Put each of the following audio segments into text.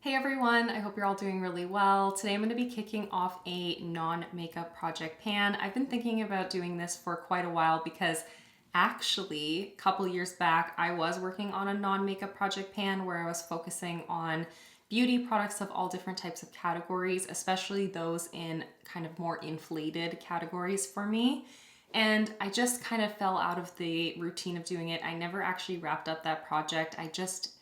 Hey everyone, I hope you're all doing really well. Today I'm going to be kicking off a non-makeup project pan. I've been thinking about doing this for quite a while because actually a couple years back I was working on a non-makeup project pan where I was focusing on beauty products of all different types of categories, especially those in kind of more inflated categories for me. And I just kind of fell out of the routine of doing it. I never actually wrapped up that project. I just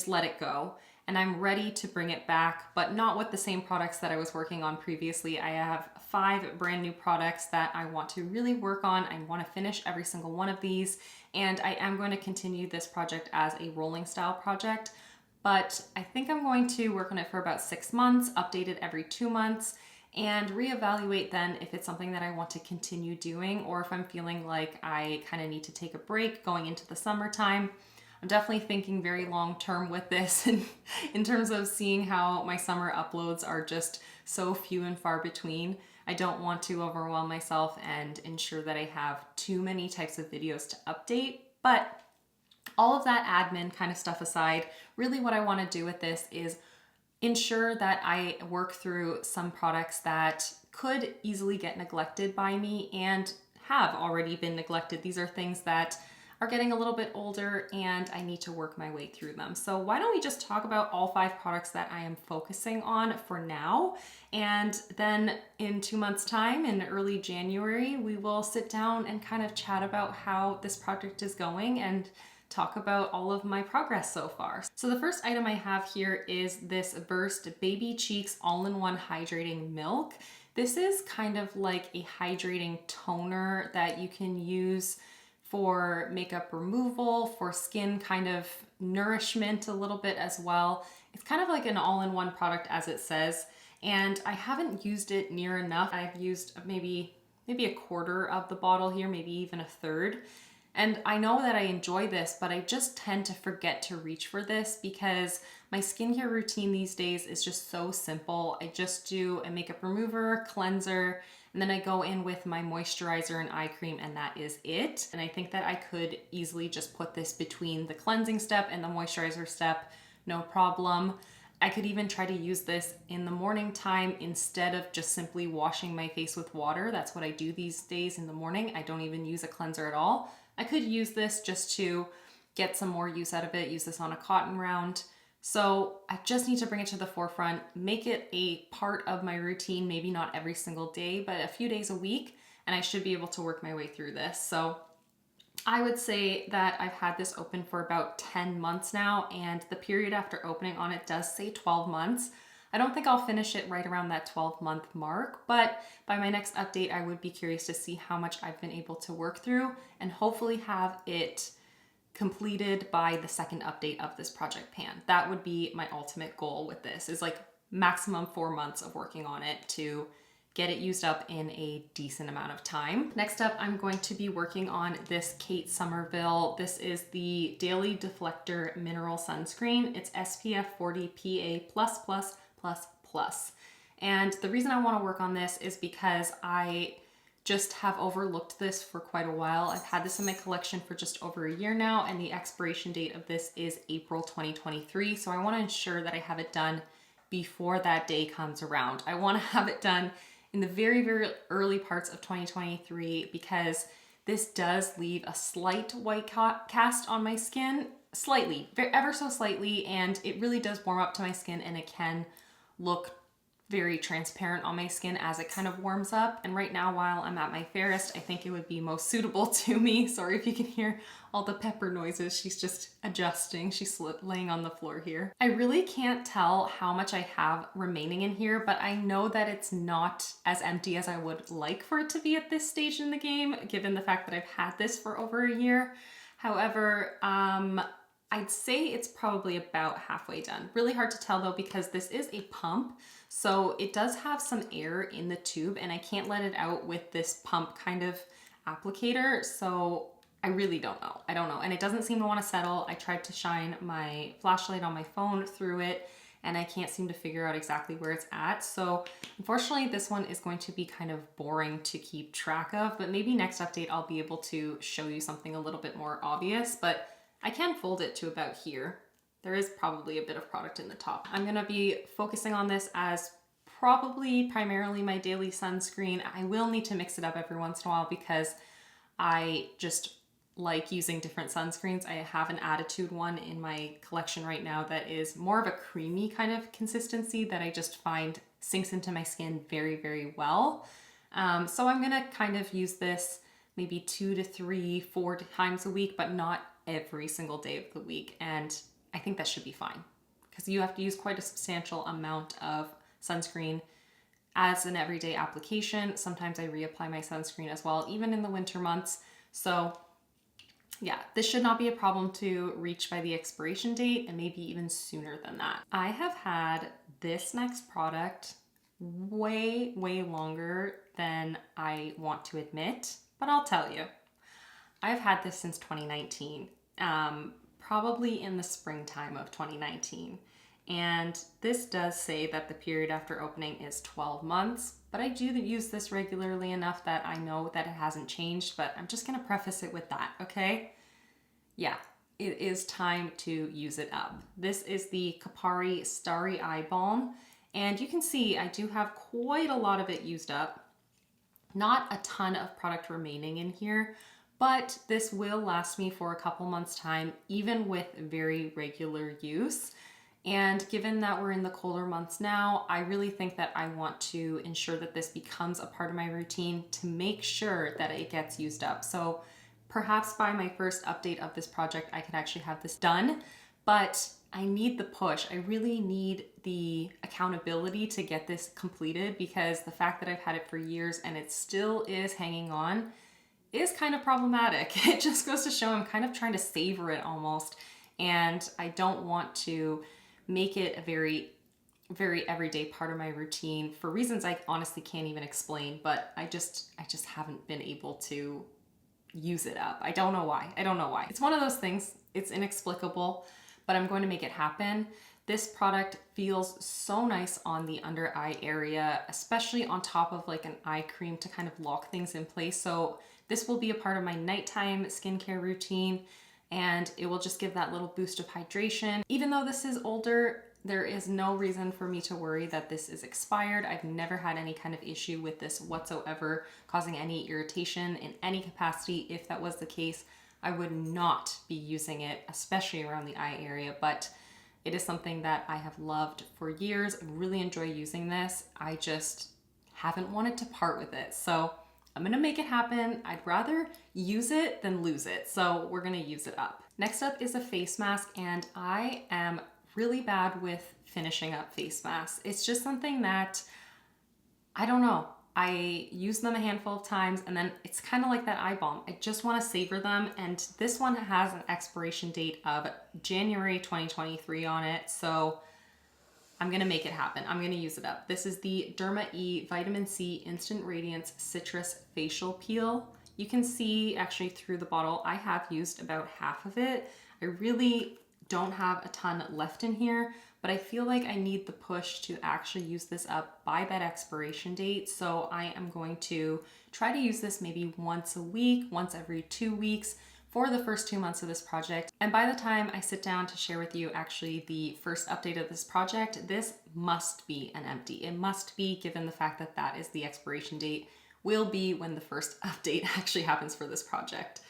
let it go, and I'm ready to bring it back, but not with the same products that I was working on previously. I have 5 brand new products that I want to really work on. I want to finish every single one of these, and I am going to continue this project as a rolling style project, but I think I'm going to work on it for about 6 months, update it every 2 months, and reevaluate then if it's something that I want to continue doing or if I'm feeling like I kind of need to take a break going into the summertime. I'm definitely thinking very long term with this and in terms of seeing how my summer uploads are just so few and far between. I don't want to overwhelm myself and ensure that I have too many types of videos to update, but all of that admin kind of stuff aside, really what I want to do with this is ensure that I work through some products that could easily get neglected by me and have already been neglected. These are things that are getting a little bit older and I need to work my way through them. So why don't we just talk about all 5 products that I am focusing on for now, and then in 2 months time in early January we will sit down and kind of chat about how this project is going and talk about all of my progress so far. So the first item I have here is this Burst Baby Cheeks All-in-One Hydrating Milk. This is kind of like a hydrating toner that you can use for makeup removal, for skin kind of nourishment a little bit as well. It's kind of like an all-in-one product as it says, and I haven't used it near enough. I've used maybe a quarter of the bottle here, maybe even a third. And I know that I enjoy this, but I just tend to forget to reach for this because my skincare routine these days is just so simple. I just do a makeup remover, cleanser, and then I go in with my moisturizer and eye cream, and that is it. And I think that I could easily just put this between the cleansing step and the moisturizer step, no problem. I could even try to use this in the morning time instead of just simply washing my face with water. That's what I do these days in the morning. I don't even use a cleanser at all. I could use this just to get some more use out of it, use this on a cotton round. So I just need to bring it to the forefront, make it a part of my routine, maybe not every single day, but a few days a week, and I should be able to work my way through this. So I would say that I've had this open for about 10 months now, and the period after opening on it does say 12 months. I don't think I'll finish it right around that 12-month mark, but by my next update, I would be curious to see how much I've been able to work through and hopefully have it completed by the second update of this project pan. That would be my ultimate goal with this, is like maximum 4 months of working on it to get it used up in a decent amount of time. Next up, I'm going to be working on this Kate Somerville. This is the Daily Deflector Mineral Sunscreen. It's SPF 40 PA+++++. And the reason I want to work on this is because I just have overlooked this for quite a while. I've had this in my collection for just over a year now, and the expiration date of this is April 2023. So I want to ensure that I have it done before that day comes around. I want to have it done in the very, very early parts of 2023 because this does leave a slight white cast on my skin, slightly, ever so slightly, and it really does warm up to my skin, and it can look very transparent on my skin as it kind of warms up. And right now, while I'm at my fairest, I think it would be most suitable to me. Sorry if you can hear all the pepper noises. She's just adjusting. She's laying on the floor here. I really can't tell how much I have remaining in here, but I know that it's not as empty as I would like for it to be at this stage in the game, given the fact that I've had this for over a year. However, I'd say it's probably about halfway done. Really hard to tell though, because this is a pump. So it does have some air in the tube and I can't let it out with this pump kind of applicator. So I really don't know. I don't know. And it doesn't seem to want to settle. I tried to shine my flashlight on my phone through it and I can't seem to figure out exactly where it's at. So unfortunately, this one is going to be kind of boring to keep track of, but maybe next update I'll be able to show you something a little bit more obvious, but I can fold it to about here. there is probably a bit of product in the top. I'm gonna be focusing on this as probably primarily my daily sunscreen. I will need to mix it up every once in a while because I just like using different sunscreens. I have an Attitude one in my collection right now that is more of a creamy kind of consistency that I just find sinks into my skin very, very well. So I'm gonna kind of use this maybe 2 to 3, 4 times a week, but not every single day of the week. And I think that should be fine because you have to use quite a substantial amount of sunscreen as an everyday application. Sometimes I reapply my sunscreen as well, even in the winter months. So yeah, this should not be a problem to reach by the expiration date and maybe even sooner than that. I have had this next product way, way longer than I want to admit, but I'll tell you. I've had this since 2019, probably in the springtime of 2019. And this does say that the period after opening is 12 months, but I do use this regularly enough that I know that it hasn't changed, but I'm just gonna preface it with that, okay? Yeah, it is time to use it up. This is the Kopari Starry Eye Balm, and you can see I do have quite a lot of it used up. Not a ton of product remaining in here, but this will last me for a couple months' time, even with very regular use. And given that we're in the colder months now, I really think that I want to ensure that this becomes a part of my routine to make sure that it gets used up. So perhaps by my first update of this project, I could actually have this done, but I need the push. I really need the accountability to get this completed because the fact that I've had it for years and it still is hanging on is kind of problematic. It just goes to show I'm kind of trying to savor it almost, and I don't want to make it a very, very everyday part of my routine for reasons I honestly can't even explain, but I just haven't been able to use it up. I don't know why. I don't know why. It's one of those things, it's inexplicable, but I'm going to make it happen. This product feels so nice on the under eye area, especially on top of like an eye cream to kind of lock things in place. So this will be a part of my nighttime skincare routine, and it will just give that little boost of hydration. Even though this is older, there is no reason for me to worry that this is expired. I've never had any kind of issue with this whatsoever, causing any irritation in any capacity. If that was the case, I would not be using it, especially around the eye area, but it is something that I have loved for years. I really enjoy using this. I just haven't wanted to part with it. So I'm gonna make it happen. I'd rather use it than lose it. So we're gonna use it up. Next up is a face mask, and I am really bad with finishing up face masks. It's just something that, I don't know. I use them a handful of times and then it's kind of like that eye balm. I just wanna savor them, and this one has an expiration date of January 2023 on it. So I'm gonna make it happen. I'm gonna use it up. This is the Derma E Vitamin C Instant Radiance Citrus Facial Peel. You can see actually through the bottle, I have used about half of it. I really don't have a ton left in here, but I feel like I need the push to actually use this up by that expiration date. So I am going to try to use this maybe once a week, once every 2 weeks, for the first 2 months of this project. And by the time I sit down to share with you actually the first update of this project, this must be an empty. It must be, given the fact that that is the expiration date, will be when the first update actually happens for this project.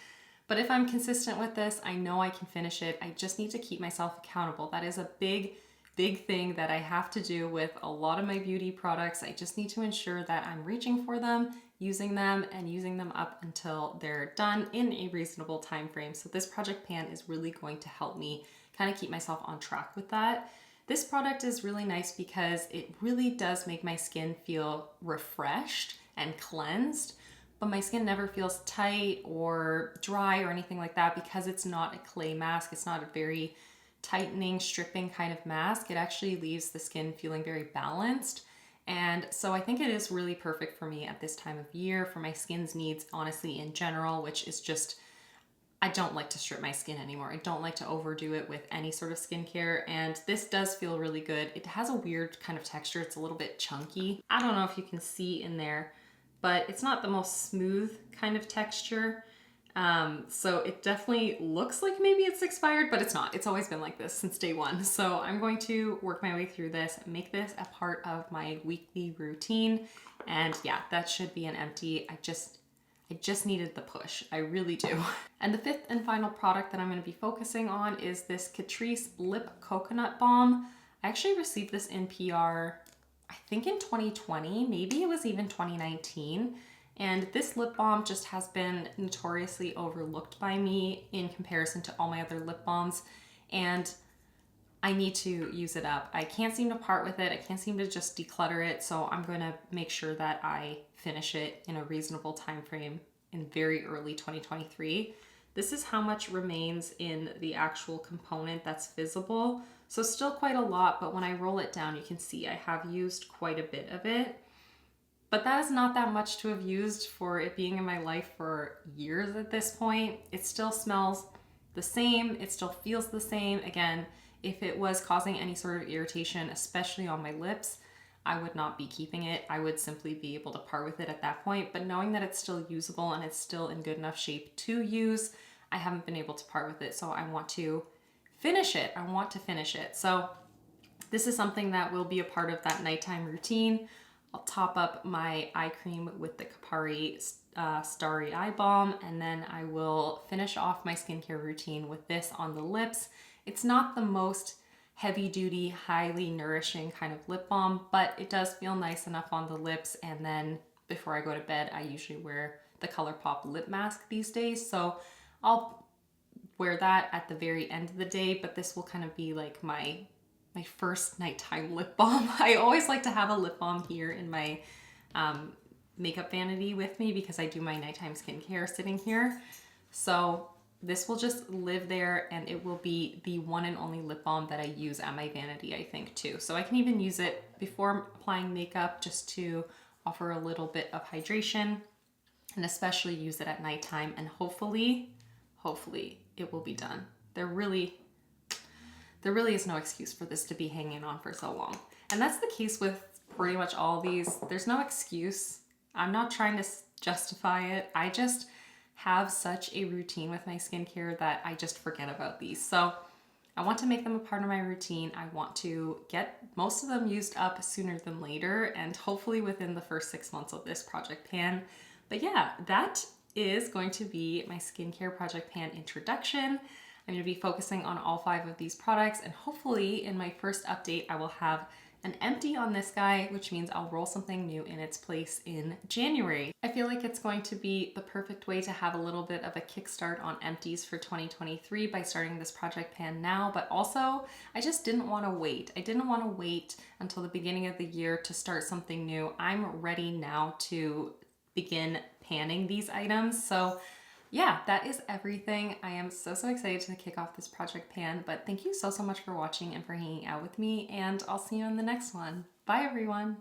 But if I'm consistent with this, I know I can finish it. I just need to keep myself accountable. That is a big thing that I have to do with a lot of my beauty products. I just need to ensure that I'm reaching for them, using them, and using them up until they're done in a reasonable time frame. So this project pan is really going to help me kind of keep myself on track with that. This product is really nice because it really does make my skin feel refreshed and cleansed, but my skin never feels tight or dry or anything like that because it's not a clay mask. It's not a very tightening, stripping kind of mask. It actually leaves the skin feeling very balanced. And so I think it is really perfect for me at this time of year, for my skin's needs, honestly, in general, which is just, I don't like to strip my skin anymore. I don't like to overdo it with any sort of skincare, and this does feel really good. It has a weird kind of texture. It's a little bit chunky. I don't know if you can see in there, but it's not the most smooth kind of texture. So it definitely looks like maybe it's expired, but it's not. It's always been like this since day one. So I'm going to work my way through this, make this a part of my weekly routine. And yeah, that should be an empty. I just needed the push. I really do. And the fifth and final product that I'm going to be focusing on is this Catrice Lip Coconut Balm. I actually received this in PR, I think in 2020, maybe it was even 2019. And this lip balm just has been notoriously overlooked by me in comparison to all my other lip balms. And I need to use it up. I can't seem to part with it. I can't seem to just declutter it. So I'm going to make sure that I finish it in a reasonable time frame in very early 2023. This is how much remains in the actual component that's visible. So still quite a lot, but when I roll it down, you can see I have used quite a bit of it. But that is not that much to have used for it being in my life for years at this point. It still smells the same. It still feels the same. Again, if it was causing any sort of irritation, especially on my lips, I would not be keeping it. I would simply be able to part with it at that point. But knowing that it's still usable and it's still in good enough shape to use, I haven't been able to part with it. So I want to finish it. I want to finish it. So this is something that will be a part of that nighttime routine. I'll top up my eye cream with the Kopari Starry Eye Balm, and then I will finish off my skincare routine with this on the lips. It's not the most heavy duty, highly nourishing kind of lip balm, but it does feel nice enough on the lips. And then before I go to bed, I usually wear the ColourPop lip mask these days. So I'll wear that at the very end of the day, but this will kind of be like my first nighttime lip balm. I always like to have a lip balm here in my makeup vanity with me because I do my nighttime skincare sitting here. So this will just live there, and it will be the one and only lip balm that I use at my vanity, I think, too. So I can even use it before applying makeup just to offer a little bit of hydration, and especially use it at nighttime, and hopefully it will be done. There really is no excuse for this to be hanging on for so long. And that's the case with pretty much all these. There's no excuse. I'm not trying to justify it. I just have such a routine with my skincare that I just forget about these. So I want to make them a part of my routine. I want to get most of them used up sooner than later, and hopefully within the first 6 months of this project pan. But yeah, that is going to be my skincare project pan introduction. I'm going to be focusing on all 5 of these products, and hopefully in my first update I will have an empty on this guy, which means I'll roll something new in its place in January. I feel like it's going to be the perfect way to have a little bit of a kickstart on empties for 2023 by starting this project pan now, but also I just didn't want to wait. I didn't want to wait until the beginning of the year to start something new. I'm ready now to begin panning these items. So yeah, that is everything. I am so excited to kick off this project pan, but thank you so much for watching and for hanging out with me, and I'll see you in the next one. Bye everyone.